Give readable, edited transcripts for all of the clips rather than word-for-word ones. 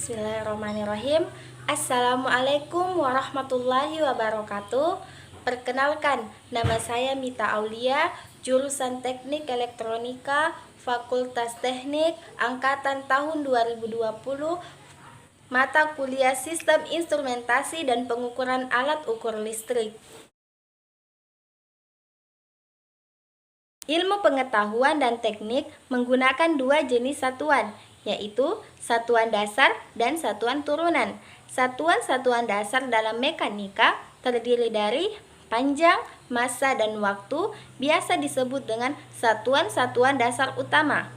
Bismillahirrahmanirrahim. Assalamualaikum warahmatullahi wabarakatuh. Perkenalkan, nama saya Mita Aulia, jurusan Teknik Elektronika, Fakultas Teknik, angkatan tahun 2020, mata kuliah Sistem Instrumentasi dan Pengukuran Alat Ukur Listrik. Ilmu pengetahuan dan teknik menggunakan dua jenis satuan, yaitu satuan dasar dan satuan turunan. Satuan-satuan dasar dalam mekanika terdiri dari panjang, massa, dan waktu, biasa disebut dengan satuan-satuan dasar utama.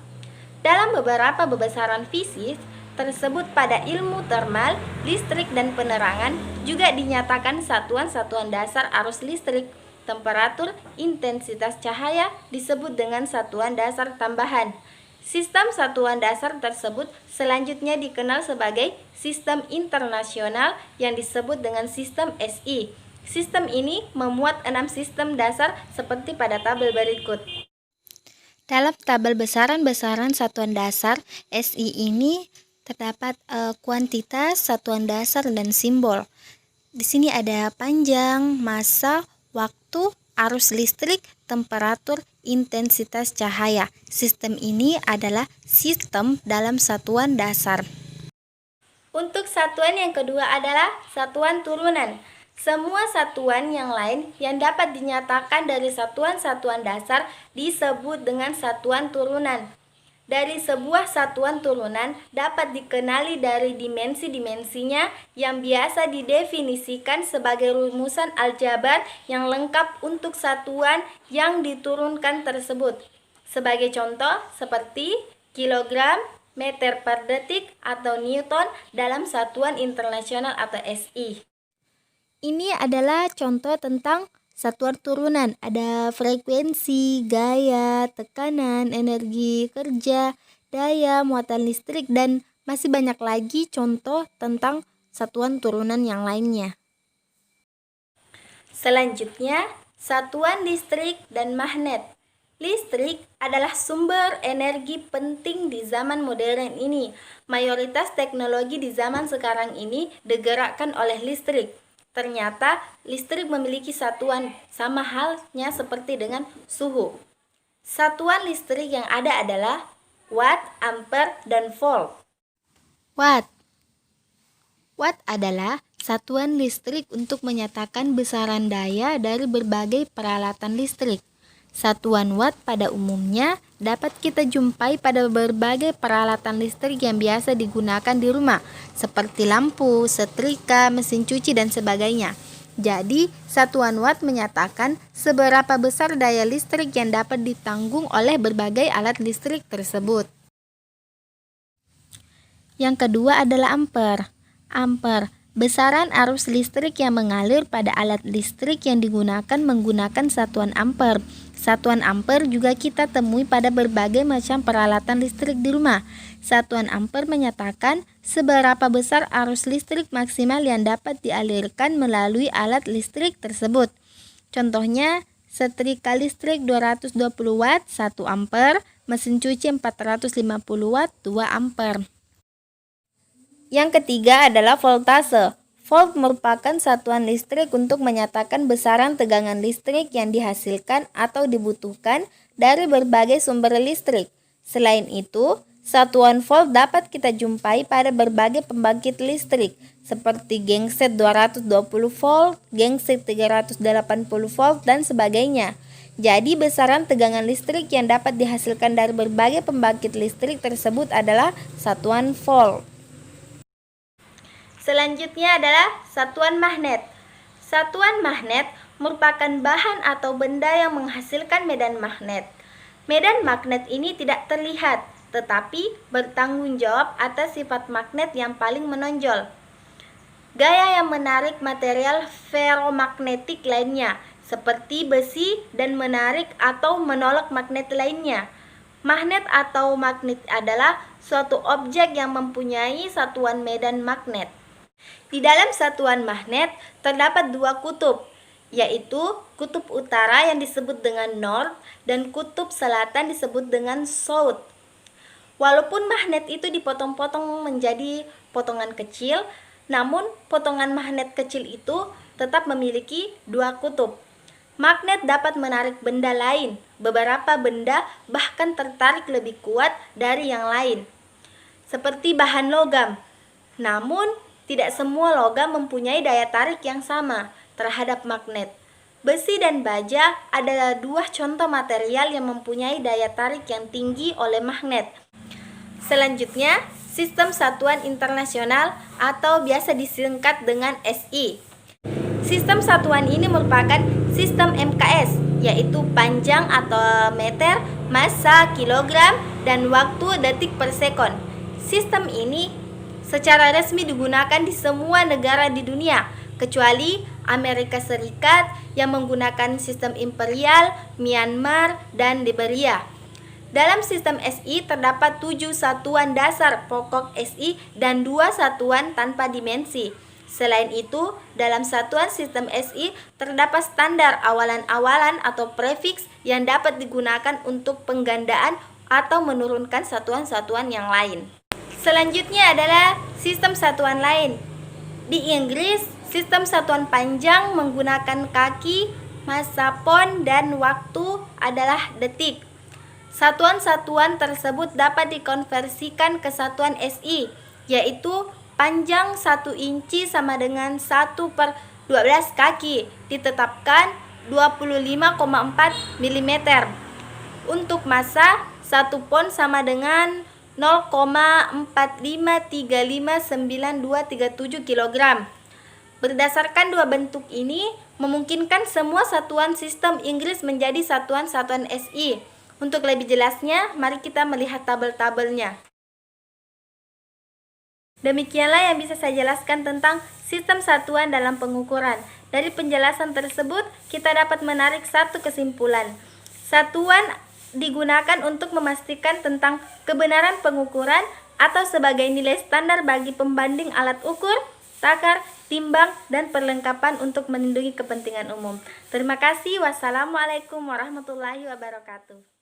Dalam beberapa bebesaran fisik tersebut pada ilmu termal, listrik, dan penerangan juga dinyatakan satuan-satuan dasar arus listrik. Temperatur, intensitas cahaya disebut dengan satuan dasar tambahan. Sistem satuan dasar tersebut selanjutnya dikenal sebagai sistem internasional yang disebut dengan sistem SI. Sistem ini memuat 6 sistem dasar seperti pada tabel berikut. Dalam tabel besaran-besaran satuan dasar SI ini terdapat kuantitas, satuan dasar, dan simbol. Di sini ada panjang, massa, waktu, arus listrik, temperatur, intensitas cahaya. Sistem ini adalah sistem dalam satuan dasar. Untuk satuan yang kedua adalah satuan turunan. Semua satuan yang lain yang dapat dinyatakan dari satuan-satuan dasar disebut dengan satuan turunan. Dari sebuah satuan turunan dapat dikenali dari dimensi-dimensinya yang biasa didefinisikan sebagai rumusan aljabar yang lengkap untuk satuan yang diturunkan tersebut. Sebagai contoh seperti kilogram, meter per detik, atau newton dalam satuan internasional atau SI. Ini adalah contoh tentang satuan turunan, ada frekuensi, gaya, tekanan, energi kerja, daya, muatan listrik, dan masih banyak lagi contoh tentang satuan turunan yang lainnya. Selanjutnya, satuan listrik dan magnet. Listrik adalah sumber energi penting di zaman modern ini. Mayoritas teknologi di zaman sekarang ini digerakkan oleh listrik. Ternyata listrik memiliki satuan sama halnya seperti dengan suhu. Satuan listrik yang ada adalah watt, ampere, dan volt. Watt adalah satuan listrik untuk menyatakan besaran daya dari berbagai peralatan listrik. Satuan watt pada umumnya dapat kita jumpai pada berbagai peralatan listrik yang biasa digunakan di rumah, seperti lampu, setrika, mesin cuci, dan sebagainya. Jadi, satuan watt menyatakan seberapa besar daya listrik yang dapat ditanggung oleh berbagai alat listrik tersebut. Yang kedua adalah ampere. Ampere, besaran arus listrik yang mengalir pada alat listrik yang digunakan menggunakan satuan ampere. Satuan ampere juga kita temui pada berbagai macam peralatan listrik di rumah. Satuan ampere menyatakan seberapa besar arus listrik maksimal yang dapat dialirkan melalui alat listrik tersebut. Contohnya, setrika listrik 220 watt 1 ampere, mesin cuci 450 watt 2 ampere. Yang ketiga adalah voltase. Volt merupakan satuan listrik untuk menyatakan besaran tegangan listrik yang dihasilkan atau dibutuhkan dari berbagai sumber listrik. Selain itu, satuan volt dapat kita jumpai pada berbagai pembangkit listrik, seperti genset 220 volt, genset 380 volt, dan sebagainya. Jadi, besaran tegangan listrik yang dapat dihasilkan dari berbagai pembangkit listrik tersebut adalah satuan volt. Selanjutnya adalah satuan magnet. Satuan magnet merupakan bahan atau benda yang menghasilkan medan magnet. Medan magnet ini tidak terlihat, tetapi bertanggung jawab atas sifat magnet yang paling menonjol. Gaya yang menarik material ferromagnetik lainnya, seperti besi, dan menarik atau menolak magnet lainnya. Magnet atau magnet adalah suatu objek yang mempunyai satuan medan magnet. Di dalam satuan magnet terdapat dua kutub, yaitu kutub utara yang disebut dengan north dan kutub selatan disebut dengan south. Walaupun magnet itu dipotong-potong menjadi potongan kecil, namun potongan magnet kecil itu tetap memiliki dua kutub. Magnet dapat menarik benda lain. Beberapa benda bahkan tertarik lebih kuat dari yang lain, seperti bahan logam. Namun, tidak semua logam mempunyai daya tarik yang sama terhadap magnet. Besi dan baja adalah dua contoh material yang mempunyai daya tarik yang tinggi oleh magnet. Selanjutnya, Sistem Satuan Internasional atau biasa disingkat dengan SI. Sistem satuan ini merupakan sistem MKS, yaitu panjang atau meter, massa kilogram, dan waktu detik per sekon. Sistem ini secara resmi digunakan di semua negara di dunia, kecuali Amerika Serikat yang menggunakan sistem imperial, Myanmar, dan Liberia. Dalam sistem SI terdapat 7 satuan dasar pokok SI dan 2 satuan tanpa dimensi. Selain itu, dalam satuan sistem SI terdapat standar awalan-awalan atau prefiks yang dapat digunakan untuk penggandaan atau menurunkan satuan-satuan yang lain. Selanjutnya adalah sistem satuan lain. Di Inggris, sistem satuan panjang menggunakan kaki, massa pound, dan waktu /, detik. Satuan-satuan tersebut dapat dikonversikan ke satuan SI, yaitu panjang 1 inci sama dengan 1/12 kaki, ditetapkan 25,4 mm. Untuk massa, 1 pon sama dengan 0,45359237 kg. Berdasarkan dua bentuk ini, memungkinkan semua satuan sistem Inggris menjadi satuan-satuan SI. Untuk lebih jelasnya, mari kita melihat tabel-tabelnya. Demikianlah yang bisa saya jelaskan tentang sistem satuan dalam pengukuran. Dari penjelasan tersebut, kita dapat menarik satu kesimpulan. Satuan digunakan untuk memastikan tentang kebenaran pengukuran atau sebagai nilai standar bagi pembanding alat ukur, takar, timbang, dan perlengkapan untuk melindungi kepentingan umum. Terima kasih. Wassalamualaikum warahmatullahi wabarakatuh.